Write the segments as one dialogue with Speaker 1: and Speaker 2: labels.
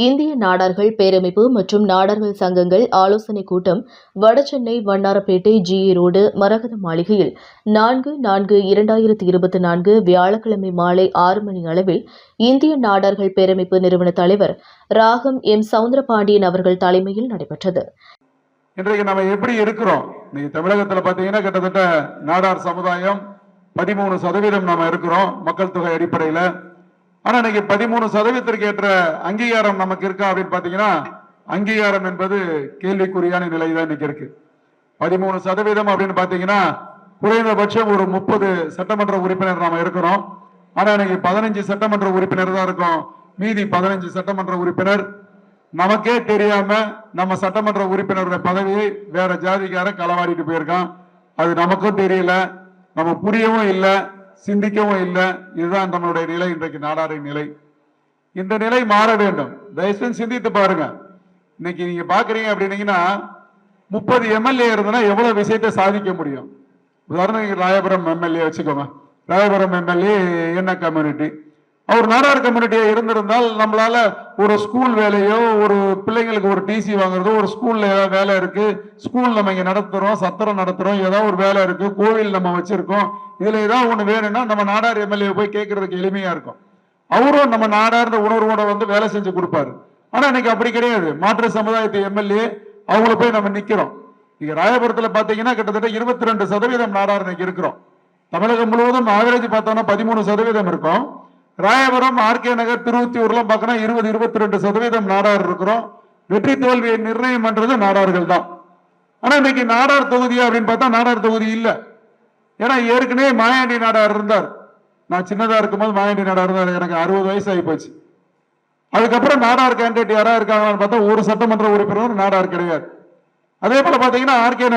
Speaker 1: இந்திய நாடார்கள் பேரமைப்பு மற்றும் நாடார்கள் சங்கங்கள் ஆலோசனைக் கூட்டம் வடசென்னை வண்ணாரப்பேட்டை ஜிஇ ரோடு மரகத மாளிகையில் 4/4/2024 வியாழக்கிழமை மாலை 6 மணி அளவில் இந்திய நாடார்கள் பேரமைப்பு நிறுவன தலைவர் ராகம் எம் சவுந்தரபாண்டியன் அவர்கள் தலைமையில் நடைபெற்றது.
Speaker 2: இன்றைக்கு நம்ம எப்படி இருக்கிறோம்? இன்னைக்கு தமிழகத்தில் பார்த்தீங்கன்னா கிட்டத்தட்ட நாடார் சமுதாயம் 13% நாம இருக்கிறோம் மக்கள் தொகை அடிப்படையில். ஆனா இன்னைக்கு 13% ஏற்ற அங்கீகாரம் நமக்கு இருக்கா அப்படின்னு பாத்தீங்கன்னா, அங்கீகாரம் என்பது கேள்விக்குறியான நிலை தான் இன்னைக்கு இருக்கு. 13% அப்படின்னு பாத்தீங்கன்னா குறைந்தபட்சம் ஒரு 30 சட்டமன்ற உறுப்பினர் நாம இருக்கிறோம். ஆனா இன்னைக்கு 15 சட்டமன்ற உறுப்பினர் தான் இருக்கும். மீதி 15 சட்டமன்ற உறுப்பினர் நமக்கே தெரியாம நம்ம சட்டமன்ற உறுப்பினருடைய பதவியை வேற ஜாதிக்கார களவாடிட்டு போயிருக்கான். அது நமக்கும் தெரியல, நம்ம புரியவும் இல்லை, சிந்திக்கவும் இல்லை. இதுதான் நம்மளுடைய நிலை, இன்றைக்கு நாடாரின் நிலை. இந்த நிலை மாற வேண்டும். தயவுசெய்து சிந்தித்து பாருங்க. இன்னைக்கு நீங்க பாக்குறீங்க அப்படின்னீங்கன்னா 30 எம்எல்ஏ இருந்தனா எவ்வளவு விஷயத்தை சாதிக்க முடியும். உதாரணம் ராயபுரம் எம்எல்ஏ வச்சுக்கோங்க. ராயபுரம் எம்எல்ஏ என்ன கம்யூனிட்டி, அவர் நாடார் கம்யூனிட்டியா இருந்திருந்தால் நம்மளால ஒரு ஸ்கூல் வேலையோ, ஒரு பிள்ளைங்களுக்கு ஒரு டிசி வாங்குறதோ, ஒரு ஸ்கூல்ல ஏதாவது வேலை இருக்கு, ஸ்கூல் நம்ம இங்க நடத்துறோம், சத்திரம் நடத்துறோம், ஏதாவது ஒரு வேலை இருக்கு, கோவில் நம்ம வச்சிருக்கோம், இதுல ஏதாவது ஒண்ணு வேணும்னா நம்ம நாடார் எம்எல்ஏ போய் கேட்கறதுக்கு எளிமையா இருக்கும். அவரும் நம்ம நாடார்ந்த உணர்வோட வந்து வேலை செஞ்சு கொடுப்பாரு. ஆனா இன்னைக்கு அப்படி கிடையாது. மாற்று சமுதாயத்து எம்எல்ஏ அவங்கள போய் நம்ம நிக்கிறோம். இங்க ராயபுரத்துல பாத்தீங்கன்னா கிட்டத்தட்ட 22% நாடார் இன்னைக்கு இருக்கிறோம். தமிழகம் முழுவதும் ஆவரேஜ் பார்த்தோம்னா 13% இருக்கும். ராயபுரம், ஆர்கே நகர், திருவொத்தியூர்லாம் பார்க்கணும் 20-22% நாடார் இருக்கிறோம். வெற்றி தோல்வியை நிர்ணயம் பண்றது நாடார்கள் தான். ஆனா இன்னைக்கு நாடார் தொகுதியா அப்படின்னு பார்த்தா நாடார் தொகுதி இல்லை. ஏன்னா ஏற்கனவே மாயாண்டி நாடார் இருந்தார். நான் சின்னதா இருக்கும்போது மாயாண்டி நாடார் இருந்தார். எனக்கு 60 வயசு ஆகி போச்சு. அதுக்கப்புறம் நாடார் கேண்டிடேட் யாரா இருக்காங்கன்னு பார்த்தா ஒரு சட்டமன்ற உறுப்பினர் நாடார் கிடையாது. அதே போல பாத்தீங்கன்னா ஆர்கே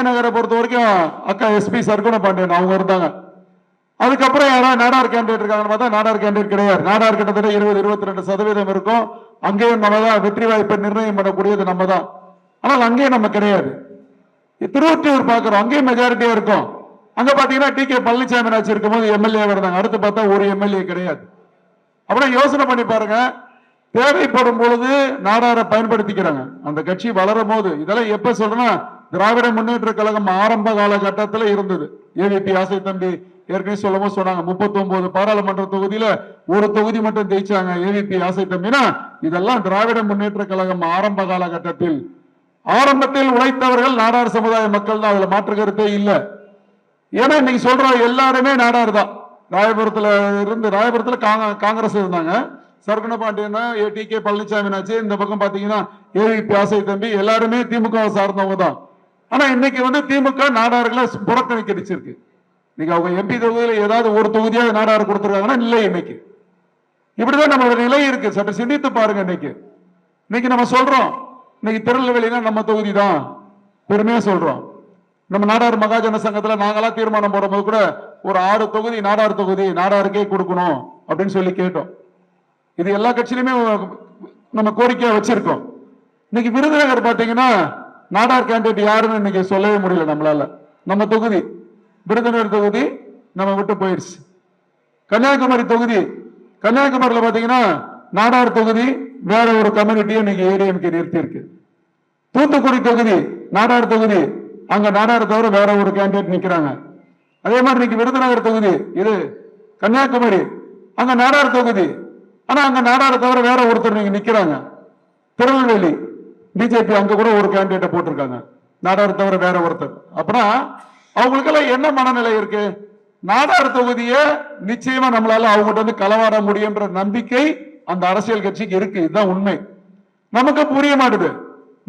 Speaker 2: நகரை பொறுத்த வரைக்கும் அக்கா எஸ்பி சர்க்குண பாண்டியன் அவங்க இருந்தாங்க. அதுக்கப்புறம் யாராவது நாடார் கேண்டிடேட் இருக்காங்கன்னு பார்த்தா நாடார் கேண்டிடேட் கிடையாது. நாடார் கிட்டத்தட்ட 20-22% இருக்கும். அங்கேயும் நம்ம தான் வெற்றி வாய்ப்பை நிர்ணயம் பண்ணக்கூடியது நம்ம தான். ஆனால் அங்கேயும் நம்ம கிடையாது. திருவொற்றியூர் பார்க்கிறோம், அங்கேயும் மெஜாரிட்டியா இருக்கும். அங்க பாத்தீங்கன்னா டி.கே. பழனிசாமி ஆட்சி இருக்கும்போது எம்எல்ஏ இருந்தாங்க. அடுத்து பார்த்தா ஒரு எம்எல்ஏ கிடையாது. அப்புறம் யோசனை பண்ணி பாருங்க, தேவைப்படும் பொழுது நாடாரை பயன்படுத்திக்கிறாங்க. அந்த கட்சி வளரும் போது இதெல்லாம் எப்ப சொல்றேன்னா, திராவிட முன்னேற்ற கழகம் ஆரம்ப காலகட்டத்தில் இருந்தது. ஏவிபி ஆசை தம்பி ஏற்கனவே சொல்லும் சொன்னாங்க 39 பாராளுமன்ற தொகுதியில ஒரு தொகுதி மட்டும் ஜெயிச்சாங்க ஏவிபி ஆசை தம்பினா. இதெல்லாம் திராவிட முன்னேற்ற கழகம் ஆரம்ப காலகட்டத்தில் ஆரம்பத்தில் உழைத்தவர்கள் நாடார் சமுதாய மக்கள் தான். அதுல மாற்று கருத்தே இல்லை. ஏன்னா இன்னைக்கு சொல்றோம் எல்லாருமே நாடார் தான். ராயபுரத்துல காங்கிரஸ் இருந்தாங்க. சர்க்குண பாண்டியனா, டி.கே. பழனிசாமி ஆச்சு. இந்த பக்கம் பாத்தீங்கன்னா ஏவிபி ஆசை தம்பி எல்லாருமே திமுக சார்ந்தவங்க தான். ஆனா இன்னைக்கு வந்து திமுக நாடார்களை புறக்கணிச்சிருக்கு. இன்னைக்கு அவங்க எம்பி தொகுதியில ஏதாவது ஒரு தொகுதியாக நாடார் கொடுத்துருக்காங்கன்னா இல்லை. இன்னைக்கு இப்படிதான் நம்மளோட நிலை இருக்கு. சற்று சிந்தித்து பாருங்க. இன்னைக்கு நம்ம சொல்றோம், இன்னைக்கு திருநெல்வேலினா நம்ம தொகுதி தான் பெருமையா சொல்றோம். நம்ம நாடார் மகாஜன சங்கத்துல நாங்களாம் தீர்மானம் போடும்போது கூட ஒரு 6 தொகுதி நாடார் தொகுதி நாடாருக்கே கொடுக்கணும் அப்படின்னு சொல்லி கேட்டோம். இது எல்லா கட்சியிலுமே நம்ம கோரிக்கையா வச்சிருக்கோம். இன்னைக்கு விருதுநகர் பாத்தீங்கன்னா நாடார் கேண்டிடேட் யாருன்னு இன்னைக்கு சொல்லவே முடியல நம்மளால. நம்ம தொகுதி விருதுநகர் தொகுதி நம்ம விட்டு போயிடுச்சு. கன்னியாகுமரியில பாத்தீங்கன்னா நாடார் தொகுதி வேற ஒரு கம்யூனிட்டியை இன்னைக்கு ஏடிஎம்கே நிறுத்தி இருக்கு. தூத்துக்குடி தொகுதி நாடார் தொகுதி, அங்க நாடார் தவிர வேற ஒரு கேண்டிடேட் நிக்கிறாங்க. அதே மாதிரி இன்னைக்கு விருதுநகர் தொகுதி, இது கன்னியாகுமரி, அங்க நாடார் தொகுதி, ஆனா அங்க நாடார் தவிர வேற ஒருத்தர் நீங்க நிக்கிறாங்க. திருநெல்வேலி பிஜேபி அங்க கூட ஒரு கேண்டிடேட் போட்டிருக்காங்க, நாடார் தவிர வேற ஒருத்தர். அப்படின்னா அவங்களுக்கெல்லாம் என்ன மனநிலை இருக்கு? நாடார் தொகுதியை நிச்சயமா நம்மளால அவங்ககிட்ட வந்து களவாட முடியும்ன்ற நம்பிக்கை அந்த அரசியல் கட்சிக்கு இருக்கு. இதுதான் உண்மை. நமக்கு புரிய மாட்டுது.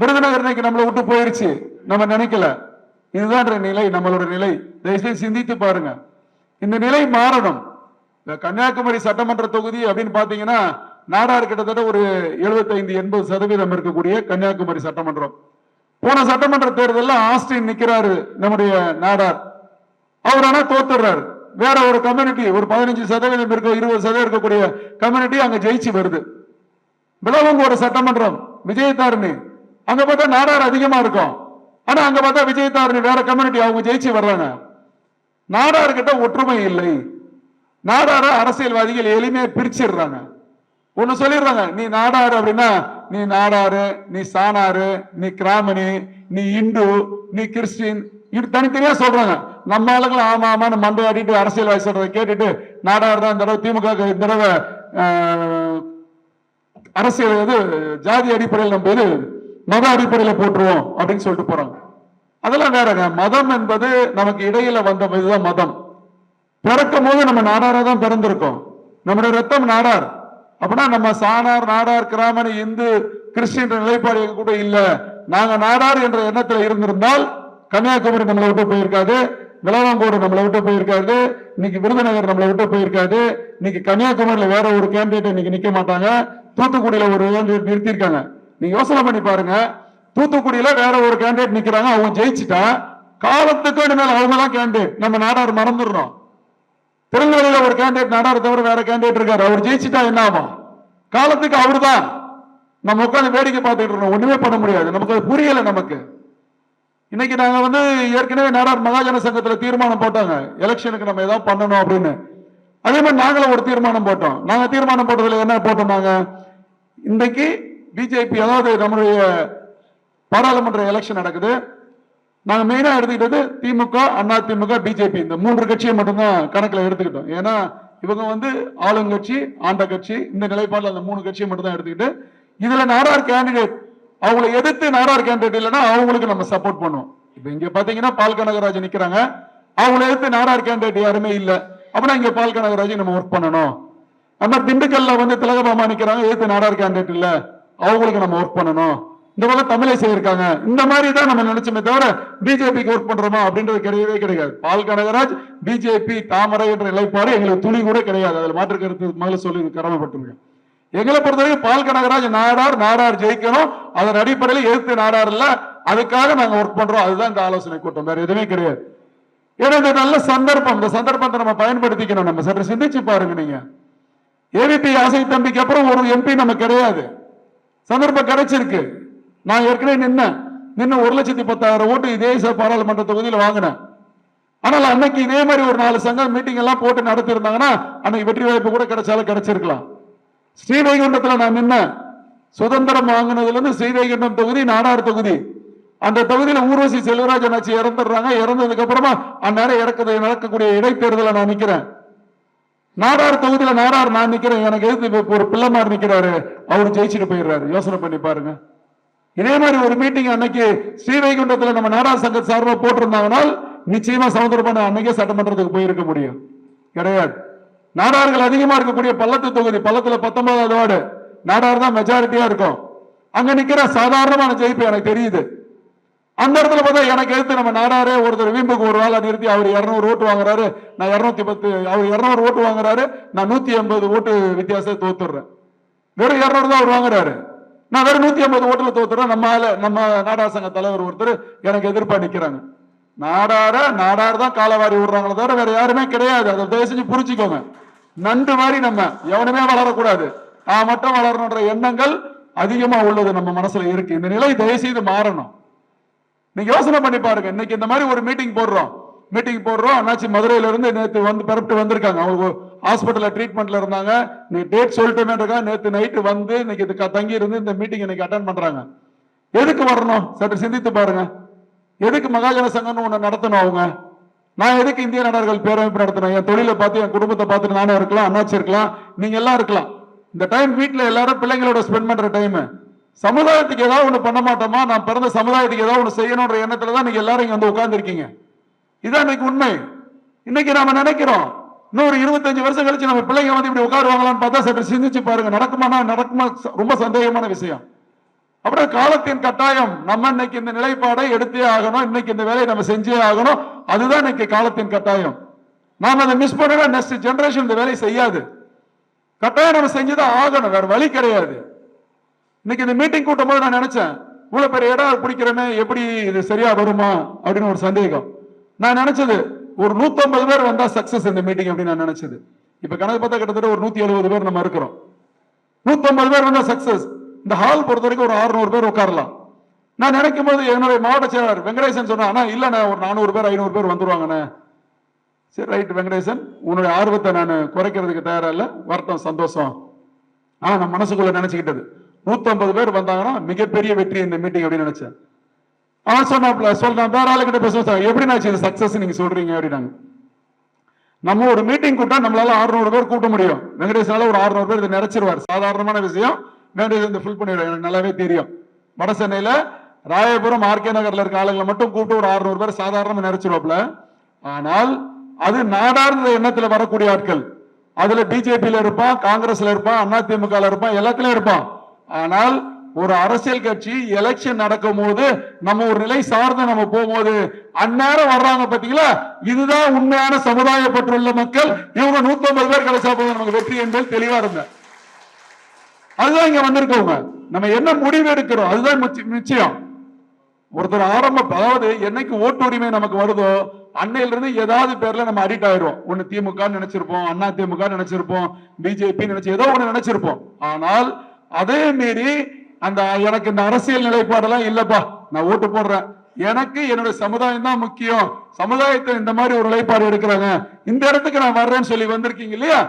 Speaker 2: விருதுநகர் இன்னைக்கு நம்மளை விட்டு போயிருச்சு, நம்ம நினைக்கல. இதுதான் நிலை, நம்மளோட நிலை. தயவுசெய்து சிந்தித்து பாருங்க. இந்த நிலை மாறணும். கன்னியாகுமரி சட்டமன்ற தொகுதி அப்படின்னு பாத்தீங்கன்னா நாடார் கிட்டத்தட்ட ஒரு 75-80% இருக்கக்கூடிய கன்னியாகுமரி சட்டமன்றம். போன சட்டமன்ற தேர்தலில் ஆஸ்டின் நிக்கிறாரு நம்முடைய நாடார். அவர் ஆனா தோத்துறாரு. வேற ஒரு கம்யூனிட்டி ஒரு 15% இருக்க 20% இருக்கக்கூடிய கம்யூனிட்டி அங்க ஜெயிச்சு வருது. விளவங்கோடு சட்டமன்றம் விஜயதாரணி, அங்க பார்த்தா நாடார் அதிகமா இருக்கும். ஆனா அங்க பார்த்தா விஜயதாரணி வேற கம்யூனிட்டி அவங்க ஜெயிச்சு வர்றாங்க. நாடார்கிட்ட ஒற்றுமை இல்லை. நாடார அரசியல்வாதிகள் எளிமையா பிரிச்சிடுறாங்க. ஒண்ணு சொல்லிடுறாங்க, நீ நாடாரு அப்படின்னா நீ நாடாரு, நீ சாணாரு, நீ கிராமணி, நீ இந்து, நீ கிறிஸ்டின், இது தனித்தனியா சொல்றாங்க. நம்ம ஆளுங்களை ஆமா ஆமான்னு மண்டை ஆடிட்டு அரசியல்வாதி சொல்றதை கேட்டுட்டு நாடார் தான் இந்த தடவை திமுக இந்த தடவை அரசியல் ஜாதி அடிப்படையில் நம்ம மத அடிப்படையில் போட்டுருவோம் அப்படின்னு சொல்லிட்டு போறாங்க. அதெல்லாம் வேறங்க. மதம் என்பது நமக்கு இடையில வந்த இதுதான் மதம். பிறக்கும் போது நம்ம நாடாரா தான் பிறந்திருக்கோம். நம்முடைய ரத்தம் நாடார். அப்படின்னா நம்ம சாணார், நாடார், கிராமணி, இந்து, கிறிஸ்டின் நிலைப்பாடு எங்க கூட இல்ல. நாங்க நாடார் என்ற எண்ணத்துல இருந்திருந்தால் கன்னியாகுமரி நம்மளை விட்டு போயிருக்காது, விளவங்கோடு நம்மளை விட்டு போயிருக்காது, இன்னைக்கு விருதுநகர் நம்மளை விட்டு போயிருக்காது, இன்னைக்கு கன்னியாகுமரியில வேற ஒரு கேண்டிடேட் இன்னைக்கு நிக்க மாட்டாங்க, தூத்துக்குடியில ஒரு கேண்டிடேட் நிறுத்திருக்காங்க. நீங்க யோசனை பண்ணி பாருங்க, தூத்துக்குடியில வேற ஒரு கேண்டிடேட் நிக்கிறாங்க, அவங்க ஜெயிச்சுட்டா காலத்துக்கு இனிமேல் அவங்க தான் கேண்டிடேட். நம்ம நாடார் மறந்துடுறோம். திருநெல்வேலியில ஒரு கேண்டிடேட் நாடார் தவிர வேற கேண்டிடேட் இருக்காரு, அவர் ஜெயிச்சுட்டா என்ன ஆகும்? காலத்துக்கு அவரு தான். நம்ம உட்காந்து வேடிக்கை பார்த்துட்டு இருக்கோம், ஒண்ணுமே பண்ண முடியாது. நமக்கு அது புரியல. நமக்கு இன்னைக்கு நாங்க ஏற்கனவே நாடார் மகாஜன சங்கத்துல தீர்மானம் போட்டாங்க, எலெக்ஷனுக்கு நம்ம ஏதாவது பண்ணணும் அப்படின்னு. அதே மாதிரி நாங்களும் ஒரு தீர்மானம் போட்டோம். நாங்க தீர்மானம் போட்டதுல என்ன போட்டோம், நாங்க இன்னைக்கு பிஜேபி, அதாவது நம்மளுடைய பாராளுமன்ற எலெக்ஷன் நடக்குது. நாங்க மெயினா எடுத்துக்கிட்டது திமுக, அண்ணா திமுக, பிஜேபி, இந்த 3 கட்சியை மட்டும்தான் கணக்குல எடுத்துக்கிட்டோம். ஏன்னா இவங்க ஆளுங்கட்சி, ஆண்ட கட்சி, இந்த நிலைப்பாடுல அந்த 3 கட்சியை மட்டும் தான் எடுத்துக்கிட்டு, இதுல நாடார் கேண்டிடேட் அவங்களை எதிர்த்து நாடார் கேண்டிடேட் இல்லைன்னா அவங்களுக்கு நம்ம சப்போர்ட் பண்ணுவோம். இப்ப இங்க பாத்தீங்கன்னா பால் கனகராஜ் நிக்கிறாங்க, அவங்களை எதிர்த்து நாடார் கேண்டிடேட் யாருமே இல்ல அப்படின்னா இங்க பால் கனகராஜ் நம்ம ஒர்க் பண்ணணும். நம்ம திண்டுக்கல்ல திலகபாமா நிக்கிறாங்க, எதிர்த்து நாடார் கேண்டிடேட் இல்ல, அவங்களுக்கு நம்ம ஒர்க் பண்ணணும். இந்த பக்கம் தமிழிசை இருக்காங்க. இந்த மாதிரி தான் நம்ம நினைச்சோமே தவிர பிஜேபிக்கு ஒர்க் பண்றோமா அப்படின்றது கிடையவே கிடையாது. பால் கனகராஜ், பிஜேபி, தாமரை என்ற நிலைப்பாடு எங்களுக்கு துளி கூட கிடையாது. அதில் மாற்று கருத்து முதல்ல சொல்லி கடமைப்பட்டிருக்கேன். எங்களை பொறுத்தவரைக்கும் பால் கனகராஜ் நாடார் ஜெயிக்கணும், அதன் அடிப்படையில் எதிர்த்து நாடார் இல்ல, அதுக்காக நாங்க ஒர்க் பண்றோம். அதுதான் இந்த ஆலோசனை கூட்டம், வேற எதுவுமே கிடையாது. ஏன்னா இந்த நல்ல சந்தர்ப்பம், இந்த சந்தர்ப்பத்தை நம்ம பயன்படுத்திக்கணும். நம்ம சற்று சிந்திச்சு பாருங்க. நீங்க ஏவிபி ஆசை தம்பிக்கு அப்புறம் ஒரு எம்பி நம்ம கிடையாது, சந்தர்ப்பம் கிடைச்சிருக்கு. நான் ஏற்கனவே நின்று 1,10,000 ஓட்டு இதே பாராளுமன்ற தொகுதியில் வாங்கினேன். ஆனால் அன்னைக்கு இதே மாதிரி ஒரு 4 சங்கம் மீட்டிங் எல்லாம் போட்டு நடத்தி இருந்தாங்கன்னா அன்னைக்கு வெற்றி வாய்ப்பு கூட கிடைச்சாலும் கிடைச்சிருக்கலாம். ஸ்ரீவைகுண்டத்தில் நான் சுதந்திரம் வாங்கினதுல இருந்து ஸ்ரீவைகுண்டம் தொகுதி நாடார் தொகுதி, அந்த தொகுதியில ஊர்வசி செல்வராஜன் ஆட்சி இறந்துடுறாங்க. இறந்ததுக்கு அப்புறமா அந்நேரம் நடக்கக்கூடிய இடைத்தேர்தலை நான் நிக்கிறேன். நாடார் தொகுதியில நான் நிக்கிறேன், எனக்கு எதிர்த்து ஒரு பிள்ளைமார் நிக்கிறாரு, அவரு ஜெயிச்சுட்டு போயிடுறாரு. யோசனை பண்ணி பாருங்க. இதே மாதிரி ஒரு மீட்டிங் அன்னைக்கு ஸ்ரீவைகுண்டத்துல நம்ம நாடார் சங்க சார்பாக போட்டிருந்தாங்கன்னா நிச்சயமா சமுத்திரபாண்டி அன்னைக்கே சட்டமன்றத்துக்கு போயிருக்க முடியும். கிடையாது. நாடார்கள் அதிகமா இருக்கக்கூடிய பள்ளத்து தொகுதி, பள்ளத்துல 19வது வார்டு நாடார் தான் மெஜாரிட்டியா இருக்கும். அங்க நிக்கிற சாதாரணமான ஜெயிப்பு எனக்கு தெரியுது. அந்த இடத்துல பார்த்தா எனக்கு எடுத்து நம்ம நாடாரே ஒருத்தர் வீம்புக்கு ஒரு வேலை நிறுத்தி அவர் 200 ஓட்டு வாங்குறாரு, நான் 210, அவர் 200 ஓட்டு வாங்குறாரு, நான் 180 ஓட்டு வித்தியாசத்தை தோத்துடுறேன். வெறும் 200 தான் அவர் வாங்குறாரு, நான் வெறும் 150 ஓட்டுல தோத்துறேன். நம்ம நாடார் சங்க தலைவர் ஒருத்தர் எனக்கு எதிர்ப்பா நிக்கிறாங்க. நாடார் தான் காலவாரி விடுறாங்களே தவிர வேற யாருமே கிடையாது. அதை தயவு செஞ்சு புரிச்சுக்கோங்க. நண்டு மாதிரி நம்ம எவனுமே வளரக்கூடாது, மட்டும் வளரணுன்ற எண்ணங்கள் அதிகமா உள்ளது நம்ம மனசுல இருக்கு. இந்த நிலை தயவு செய்து மாறணும். நீங்க யோசனை பண்ணி பாருங்க. இன்னைக்கு இந்த மாதிரி ஒரு மீட்டிங் போடுறோம். அண்ணாச்சி மதுரையில இருந்து நேத்து பெறப்பட்டு வந்திருக்காங்க. அவங்க ஹாஸ்பிட்டல்ல ட்ரீட்மெண்ட்ல இருந்தாங்க. நீ டேட் சொல்லிட்டேன்னு நேத்து நைட்டு இன்னைக்கு தங்கி இருந்து இந்த மீட்டிங் இன்னைக்கு அட்டன் பண்றாங்க. எதுக்கு வரணும்? சற்று சிந்தித்து பாருங்க. எதுக்கு மகாஜன சங்கம்னு ஒண்ணு நடத்தணும் அவங்க? நான் எதுக்கு இந்திய நாடார்கள் பேரமைப்பு நடத்தணும்? என் தொழிலை பார்த்து, என் குடும்பத்தை பார்த்துட்டு நானும் இருக்கலாம், அண்ணாச்சி இருக்கலாம், நீங்க எல்லாம் இருக்கலாம். இந்த டைம் வீட்டுல எல்லாரும் பிள்ளைங்களோட ஸ்பெண்ட் பண்ற டைம். சமுதாயத்துக்கு ஏதாவது ஒண்ணு பண்ண மாட்டோமா? நான் பிறந்த சமுதாயத்துக்கு ஏதாவது ஒண்ணு செய்யணும்ன்ற எண்ணத்துலதான் நீங்க எல்லாரும் இங்க உட்கார்ந்து இருக்கீங்க. இதான் இன்னைக்கு உண்மை. இன்னைக்கு நாம நினைக்கிறோம் இன்னொரு 25 வருஷம் கழிச்சு நம்ம பிள்ளைங்க இப்படி உட்காருவாங்களான்னு பார்த்தா சற்று சிந்திச்சு பாருங்க. நடக்குமா? ரொம்ப சந்தேகமான விஷயம். அப்புறம் காலத்தின் கட்டாயம். நம்ம இன்னைக்கு இந்த நிலைப்பாடை எடுத்தே ஆகணும். இன்னைக்கு இந்த வேலையை நம்ம செஞ்சே ஆகணும். அதுதான் இன்னைக்கு காலத்தின் கட்டாயம். நாம அதை மிஸ் பண்ணா நெக்ஸ்ட் ஜெனரேஷன் இந்த வேலையை செய்யாது. கட்டாயம் நம்ம செஞ்சுதான் ஆகணும், வேற வழி கிடையாது. இன்னைக்கு இந்த மீட்டிங் கூட்டும் போது நான் நினைச்சேன், இவ்வளவு பெரிய இடம் பிடிக்கிறேன்னு எப்படி இது சரியா வருமா அப்படின்னு ஒரு சந்தேகம். நான் நினைச்சது ஒரு 150 பேர் வந்தா சக்சஸ் இந்த மீட்டிங் அப்படின்னு நான் நினைச்சது. இப்ப கணக்கு பார்த்தா கிட்டத்தட்ட ஒரு 170 பேர் நம்ம இருக்கிறோம். 150 பேர் வந்தா சக்சஸ். இந்த ஹால் பொறுத்த வரைக்கும் ஒரு 600 பேர் உட்காரலாம். நான் நினைக்கும் போது என்னுடைய மாவட்ட செயலாளர் வெங்கடேசன் சொன்னா, இல்லண்ணா ஒரு 400 பேர் 500 பேர் வந்துருவாங்கண்ணே. சரி ரைட் வெங்கடேசன், உன்னுடைய ஆர்வத்தை நான் குறைக்கிறதுக்கு தயாரா இல்ல, வரட்டும், சந்தோஷம். ஆனா நான் மனசுக்குள்ள நினைச்சுக்கிட்டது 150 பேர் வந்தாங்கன்னா மிகப்பெரிய வெற்றி இந்த மீட்டிங் அப்படின்னு நினைச்சேன். அவன் சொன்னான் வேற ஆளுகிட்ட பேசுவோம், எப்படி நான் இது சக்சஸ் நீங்க சொல்றீங்க அப்படின்னாங்க. நம்ம ஒரு மீட்டிங் கூட்டா நம்மளால 600 பேர் கூட்ட முடியும். வெங்கடேசனால ஒரு 600 பேர் இதை நிறைச்சிருவார். சாதாரணமான விஷயம். வெங்கடேசன் ஃபுல் பண்ணிடுவார். எனக்கு நல்லாவே தெரியும். வட சென்னையில ராயபுரம் ஆர்கே நகர்ல இருக்க ஆளுங்களை மட்டும் கூப்பிட்டு ஒரு 600 பேர் சாதாரணமா நிறைச்சிருவாப்ல. ஆனால் அது நாடார்ந்த எண்ணத்துல வரக்கூடிய ஆட்கள். அதுல பிஜேபியில இருப்பான், காங்கிரஸ்ல இருப்பான், அதிமுக இருப்பான், எல்லாத்துலயும் இருப்பான். ஆனால் ஒரு அரசியல் கட்சி எலெக்ஷன் நடக்கும் போது நம்ம ஒரு நிலை சார்ந்து நம்ம போகும்போது அந்நேரம் வர்றாங்க பாத்தீங்களா, இதுதான் உண்மையான சமுதாய பற்றுள்ள மக்கள். இவங்க 150 பேர் கிடைச்சா போதும் நமக்கு வெற்றி என்பது தெளிவா இருந்த. அதுதான் இங்க வந்திருக்கவங்க. நம்ம என்ன முடிவு எடுக்கிறோம் அதுதான் நிச்சயம். ஒருத்தர் அதாவது என்னைக்கு ஓட்டு உரிமை நமக்கு வருதோ அன்னையில இருந்து ஏதாவது பேர்ல நம்ம அடிக்ட் ஆயிடுவோம். ஒண்ணு திமுக நினைச்சிருப்போம், அண்ணா திமுக நினைச்சிருப்போம், பிஜேபி நினைச்சு ஏதோ ஒண்ணு நினைச்சிருப்போம். ஆனால் அதே மீறி அந்த எனக்கு இந்த அரசியல் நிலைப்பாடெல்லாம் இல்லப்பா, நான் ஓட்டு போடுறேன், எனக்கு என்னுடைய சமுதாயம் தான் முக்கியம், சமுதாயத்தை இந்த மாதிரி ஒரு நிலைப்பாடு எடுக்கிறாங்க, இந்த இடத்துக்கு நான் வர்றேன்னு சொல்லி வந்திருக்கீங்க இல்லையா,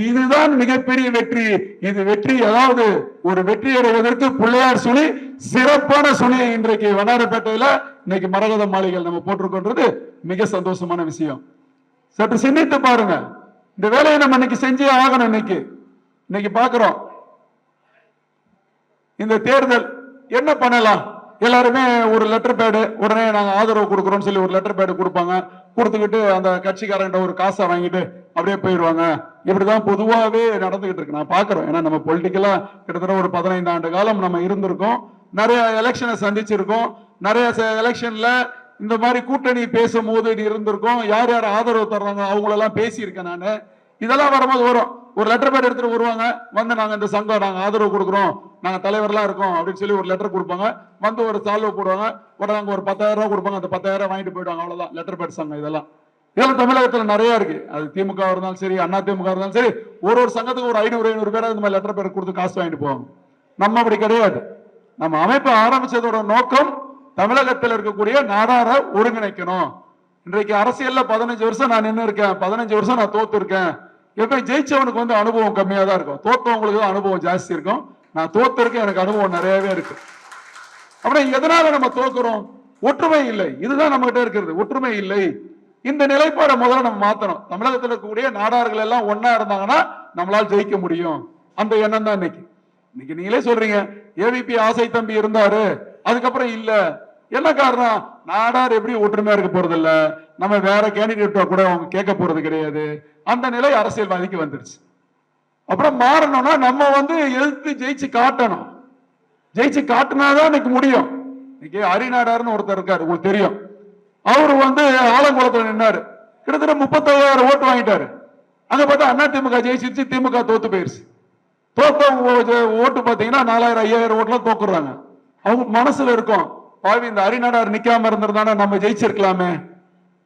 Speaker 2: இதுதான் மிகப்பெரிய வெற்றி. இது வெற்றி, அதாவது ஒரு வெற்றி அடைவதற்கு பிள்ளையார் சுழி, சிறப்பான சுழியை இன்றைக்கு வண்ணாரப்பேட்டையில இன்னைக்கு மரகத மாளிகைகள் நம்ம போட்டிருக்கோன்றது மிக சந்தோஷமான விஷயம். சற்று சிந்தித்து பாருங்க. இந்த வேலையை நம்ம இன்னைக்கு செஞ்சே ஆகணும். இன்னைக்கு பாக்குறோம் இந்த தேர்தல் என்ன பண்ணலாம். எல்லாருமே ஒரு லெட்டர் பேடு, உடனே நாங்க ஆதரவு கொடுக்குறோம் சொல்லி ஒரு லெட்டர் பேடு கொடுப்பாங்க. கொடுத்துக்கிட்டு அந்த கட்சிக்காரங்கிட்ட ஒரு காசை வாங்கிட்டு அப்படியே போயிடுவாங்க. இப்படிதான் பொதுவாகவே நடந்துகிட்டு இருக்கு. நான் பாக்குறோம். ஏன்னா நம்ம பொலிட்டிக்கலா கிட்டத்தட்ட ஒரு 15 ஆண்டு காலம் நம்ம இருந்திருக்கோம். நிறைய எலெக்ஷனை சந்திச்சிருக்கோம். நிறைய எலெக்ஷன்ல இந்த மாதிரி கூட்டணி பேசும்போது இருந்திருக்கோம். யார் யார் ஆதரவு தர்றாங்க அவங்களெல்லாம் பேசியிருக்கேன் நான். இதெல்லாம் வரும்போது வரும், ஒரு லெட்டர் பேட் எடுத்துட்டு வருவாங்க. வந்து நாங்க இந்த சங்கம் நாங்க ஆதரவு கொடுக்குறோம், நாங்க தலைவர்லாம் இருக்கோம் அப்படின்னு சொல்லி ஒரு லெட்டர் கொடுப்பாங்க. வந்து ஒரு சால்வை போடுவாங்க. உடனே அங்க ஒரு 10,000 ரூபாய் கொடுப்பாங்க. அந்த 10,000 வாங்கிட்டு போயிடுவாங்க. அவ்வளவுதான் லெட்டர் பேட் சங்கம். இதெல்லாம் தமிழகத்துல நிறைய இருக்கு. அது திமுக இருந்தாலும் சரி, அண்ணா திமுக இருந்தாலும் சரி, ஒரு சங்கத்துக்கு ஒரு 500 பேர் இந்த மாதிரி லெட்டர் பேட் கொடுத்து காசு வாங்கிட்டு போவாங்க. நம்ம அப்படி கிடையாது. நம்ம அமைப்பு ஆரம்பிச்சதோட நோக்கம் தமிழகத்தில் இருக்கக்கூடிய நாடார ஒருங்கிணைக்கணும். இன்றைக்கு அரசியல்ல 15 வருஷம் நான் நின்று இருக்கேன், 15 வருஷம் நான் தோத்து இருக்கேன். எப்ப ஜெயிச்சவனுக்கு வந்து அனுபவம் கம்மியா தான் இருக்கும், தோத்தவங்களுக்கு தான் அனுபவம் ஜாஸ்தி இருக்கும். நான் தோத்து இருக்கேன், எனக்கு அனுபவம் நிறையவே இருக்கு. அப்புறம் எதனால நம்ம தோக்குறோம்? ஒற்றுமை இல்லை. இதுதான் நம்ம கிட்ட இருக்கிறது, ஒற்றுமை இல்லை. இந்த நிலைப்பாடை முதல்ல நம்ம மாத்தணும். தமிழகத்தில் இருக்கக்கூடிய நாடார்கள் எல்லாம் ஒன்னா இருந்தாங்கன்னா நம்மளால ஜெயிக்க முடியும். அந்த எண்ணம் தான் இன்னைக்கு நீங்களே சொல்றீங்க. ஏவிபி ஆசை தம்பி இருந்தாரு, அதுக்கப்புறம் இல்ல. என்ன காரணம்? நாடார் எப்படி ஒற்றுமையா இருக்க போறது இல்ல, நம்ம வேற கேண்டிடேட் கூட அவங்க கேட்க போறது கிடையாது. அந்த நிலை அரசியல்வாதிக்கு வந்துருச்சு. அப்புறம் மாறணும்னா நம்ம வந்து எதிர்த்து ஜெயிச்சு காட்டணும். ஜெயிச்சு காட்டினாதான் இன்னைக்கு முடியும். இன்னைக்கு அரிநாடார்னு ஒருத்தர் இருக்காரு, உங்களுக்கு தெரியும். அவரு வந்து ஆலங்குளத்துல நின்னாரு, கிட்டத்தட்ட 35,000 ஓட்டு வாங்கிட்டாரு. அங்க பார்த்தா அண்ணா திமுக ஜெயிச்சிருச்சு, திமுக தோத்து போயிருச்சு. தோத்தவங்க ஓட்டு பாத்தீங்கன்னா 4,000 5,000 ஓட்டுல தோக்குறாங்க. அவங்க மனசுல இருக்கும், பாவி இந்த அரிநாடார் நிக்காம இருந்திருந்தானே நம்ம ஜெயிச்சிருக்கலாமே.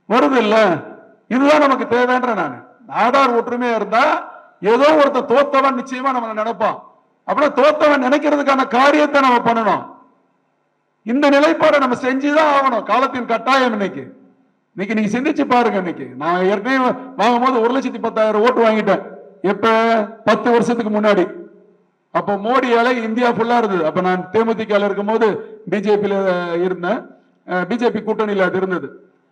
Speaker 2: வருது இல்ல, இதுதான் நமக்கு தேவைன்ற. நாடார் ஒற்றுமையா இருந்தா ஏதோ ஒருத்தர் தோத்தவன் நிச்சயமா நம்ம நினைப்பான். அப்படின்னா தோத்தவன் நினைக்கிறதுக்கான காரியத்தை நம்ம பண்ணணும். இந்த நிலைப்பாடை நம்ம செஞ்சுதான் ஆகணும். காலத்தின் கட்டாயம். இன்னைக்கு நீங்க சிந்திச்சு பாருங்க. இன்னைக்கு நான் ஏற்கனவே வாங்கும் போது 1,10,000 ஓட்டு வாங்கிட்டேன். எப்ப? 10 வருஷத்துக்கு முன்னாடி. அப்ப மோடி அலை இந்தியா ஃபுல்லா இருந்தது. அப்ப நான் தேமுதிக இருக்கும் போது பிஜேபியில இருந்தேன். பிஜேபி கூட்டணியில அது இருந்தது.